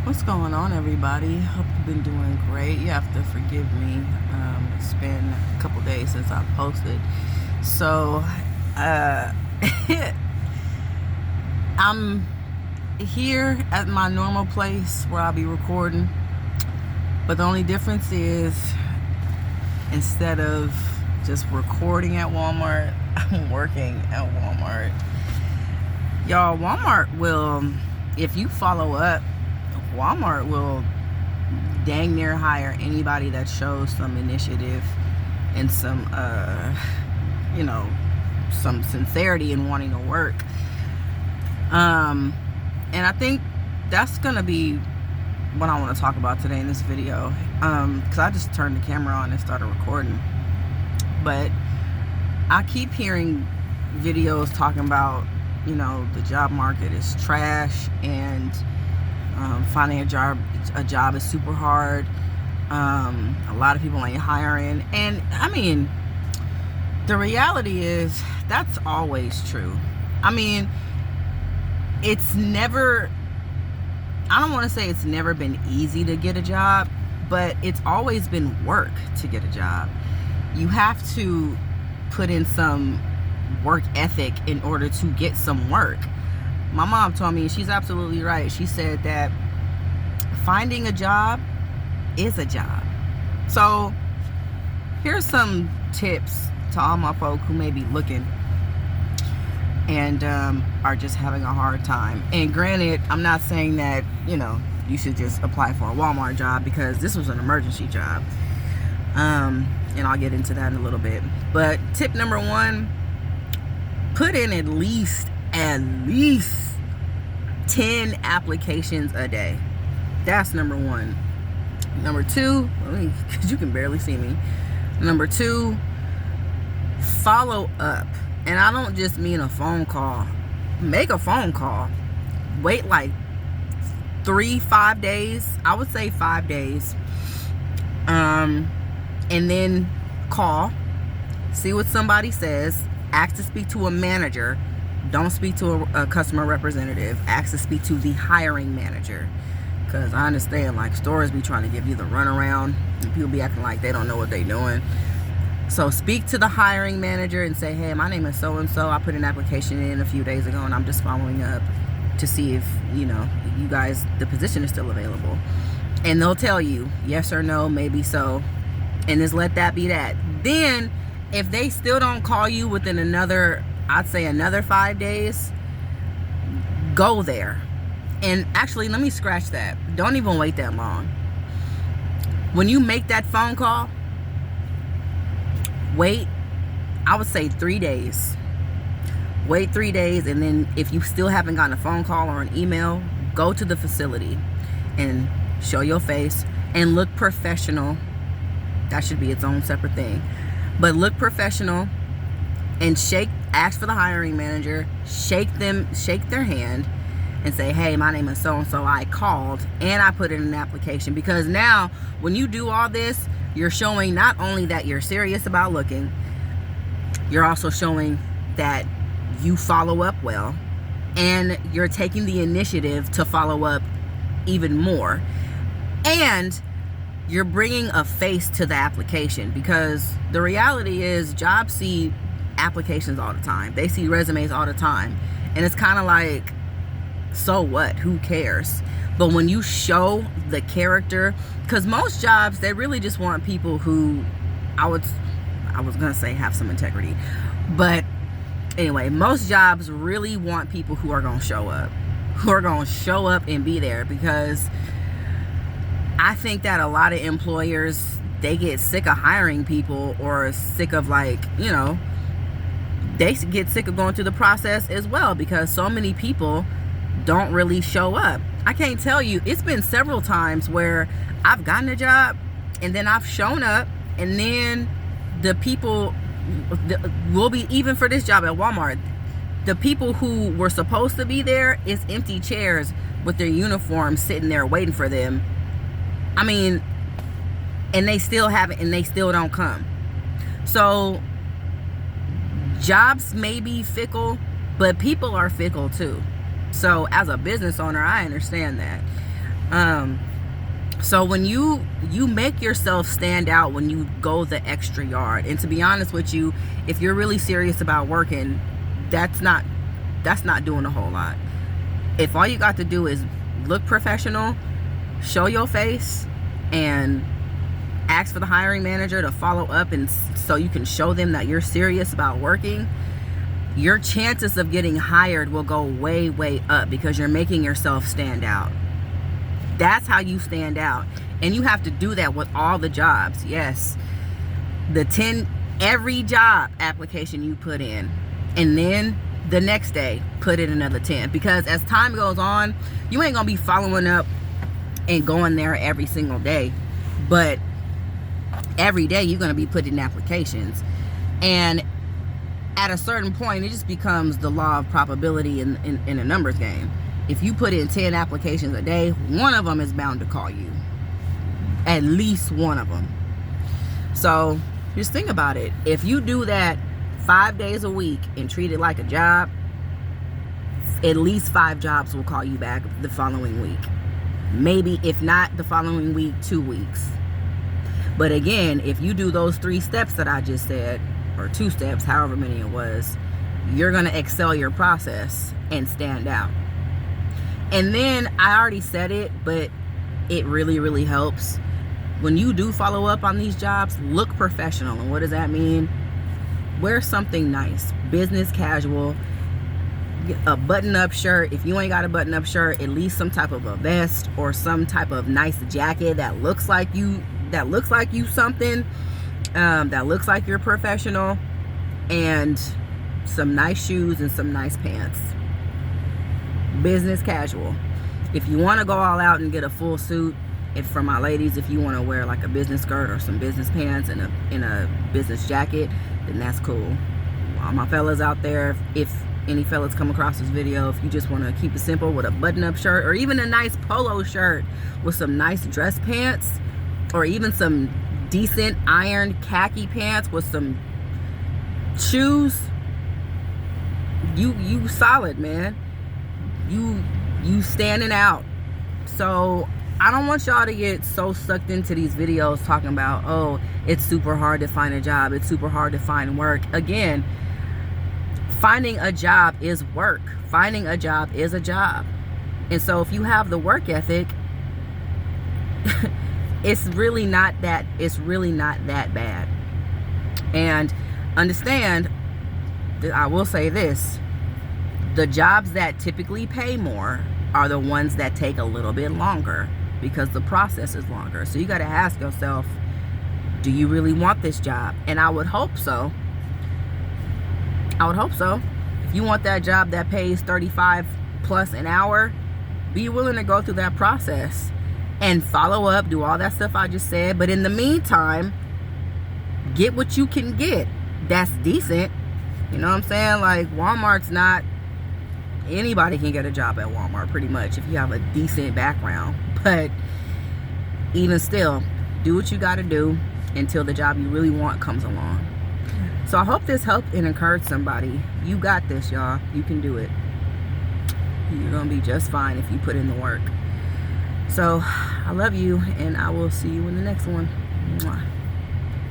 What's going on, everybody? Hope you've been doing great. You have to forgive me. It's been a couple days since I posted. So, uh, I'm here at my normal place where I'll be recording. But the only difference is instead of just recording at Walmart, I'm working at Walmart. Y'all, Walmart will, if you follow up, Walmart will dang near hire anybody that shows some initiative and some some sincerity in wanting to work. And I think that's gonna be what I want to talk about today in this video, because I just turned the camera on and started recording. But I keep hearing videos talking about, the job market is trash and finding a job is super hard. A lot of people ain't hiring. And I mean, the reality is that's always true. I mean, it's never, I don't want to say it's never been easy to get a job, but it's always been work to get a job. You have to put in some work ethic in order to get some work. My mom told me, she's absolutely right. She said that finding a job is a job. So here's some tips to all my folk who may be looking and are just having a hard time. And granted, I'm not saying that, you should just apply for a Walmart job, because this was an emergency job. And I'll get into that in a little bit. But tip number one, put in at least 10 applications a day. That's number one. Number two, because you can barely see me. Number two, follow up. And I don't just mean a phone call. Make a phone call. Wait like 3-5 days. I would say 5 days. And then call. See what somebody says. Ask to speak to a manager. Don't speak to a customer representative. Ask to speak to the hiring manager. Because I understand, like, stores be trying to give you the runaround, and people be acting like they don't know what they're doing. So speak to the hiring manager and say, hey, my name is so-and-so. I put an application in a few days ago, and I'm just following up to see if, you guys, the position is still available. And they'll tell you yes or no, maybe so. And just let that be that. Then, if they still don't call you within another 5 days, go there. And actually, let me scratch that. Don't even wait that long. When you make that phone call, wait, I would say 3 days. Wait 3 days, and then if you still haven't gotten a phone call or an email, go to the facility and show your face and look professional. That should be its own separate thing. But look professional and ask for the hiring manager, shake their hand and say, hey, my name is so-and-so. I called and I put in an application. Because now when you do all this, you're showing not only that you're serious about looking, you're also showing that you follow up well, and you're taking the initiative to follow up even more. And you're bringing a face to the application, because the reality is jobs see applications all the time. They see resumes all the time. And it's kind of like, so what? Who cares? But when you show the character, because most jobs, they really just want people who, I was going to say have some integrity. But anyway, most jobs really want people who are going to show up. Who are going to show up and be there, because I think that a lot of employers, they get sick of hiring people, or sick of, like, they get sick of going through the process as well, because so many people don't really show up. I can't tell you, it's been several times where I've gotten a job and then I've shown up, and then the people will be, even for this job at Walmart, the people who were supposed to be there is empty chairs with their uniforms sitting there waiting for them. I mean, and they still haven't, and they still don't come. So jobs may be fickle, but people are fickle too. So as a business owner, I understand that. So when you make yourself stand out when you go the extra yard, and to be honest with you, if you're really serious about working, that's not doing a whole lot. If all you got to do is look professional, show your face, and ask for the hiring manager to follow up, and so you can show them that you're serious about working, your chances of getting hired will go way, way up, because you're making yourself stand out. That's how you stand out. And you have to do that with all the jobs. Yes, every job application you put in, and then the next day put in another 10, because as time goes on, you ain't gonna be following up and going there every single day, but every day you're gonna be putting in applications. And at a certain point, it just becomes the law of probability in a numbers game. If you put in 10 applications a day, one of them is bound to call you. At least one of them. So just think about it. If you do that 5 days a week and treat it like a job, at least 5 jobs will call you back the following week. Maybe, if not the following week, 2 weeks. But again, if you do those 3 steps that I just said, or 2 steps, however many it was, you're going to excel your process and stand out. And then, I already said it, but it really, really helps. When you do follow up on these jobs, look professional. And what does that mean? Wear something nice, business casual, a button-up shirt. If you ain't got a button-up shirt, at least some type of a vest or some type of nice jacket that looks like you something, that looks like you're professional, and some nice shoes and some nice pants. Business casual. If you want to go all out and get a full suit, if for my ladies, if you want to wear like a business skirt or some business pants and a business jacket, then that's cool. All my fellas out there, if any fellas come across this video, if you just want to keep it simple with a button-up shirt or even a nice polo shirt with some nice dress pants, or even some decent ironed khaki pants with some shoes, you solid, man. You standing out. So I don't want y'all to get so sucked into these videos talking about, oh, it's super hard to find a job, it's super hard to find work. Again, finding a job is work. Finding a job is a job. And so if you have the work ethic, it's really not that bad. And understand, I will say this, the jobs that typically pay more are the ones that take a little bit longer, because the process is longer. So you got to ask yourself, do you really want this job? And I would hope so. If you want that job that pays 35 plus an hour, be willing to go through that process and follow up, do all that stuff I just said. But in the meantime, get what you can get that's decent. You know what I'm saying? Like, Walmart's not, anybody can get a job at Walmart pretty much if you have a decent background. But even still, do what you got to do until the job you really want comes along. So I hope this helped and encouraged somebody. You got this, y'all. You can do it. You're going to be just fine if you put in the work. So I love you, and I will see you in the next one. Mwah.